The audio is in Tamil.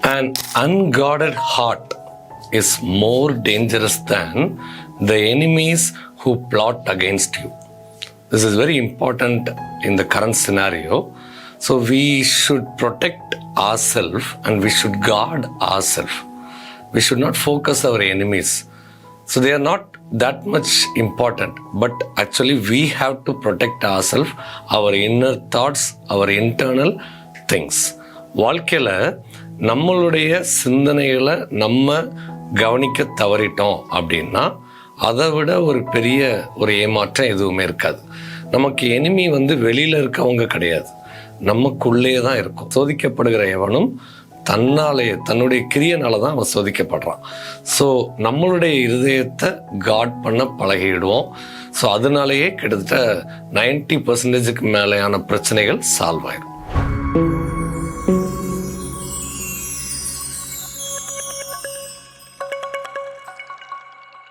An unguarded heart is more dangerous than the enemies who plot against you. This is very important in the current scenario. So we should protect ourselves and we should guard ourselves. We should not focus our enemies. So they are not that much important, but actually we have to protect ourselves, our inner thoughts, our internal things. வாழ்க்கையில் நம்மளுடைய சிந்தனைகளை நம்ம கவனிக்க தவறிட்டோம் அப்படின்னா அதை விட ஒரு பெரிய ஒரு ஏமாற்றம் எதுவுமே இருக்காது. நமக்கு எனிமி வெளியில் இருக்கவங்க கிடையாது, நமக்குள்ளே தான் இருக்கும். சோதிக்கப்படுகிற எவனும் தன்னாலேயே தன்னுடைய கிரியனால தான் அவன் சோதிக்கப்படுறான். ஸோ நம்மளுடைய இருதயத்தை காட் பண்ண பழகிடுவோம். ஸோ அதனாலேயே கிட்டத்தட்ட 90% மேலேயான பிரச்சனைகள் சால்வ் ஆயிடும்.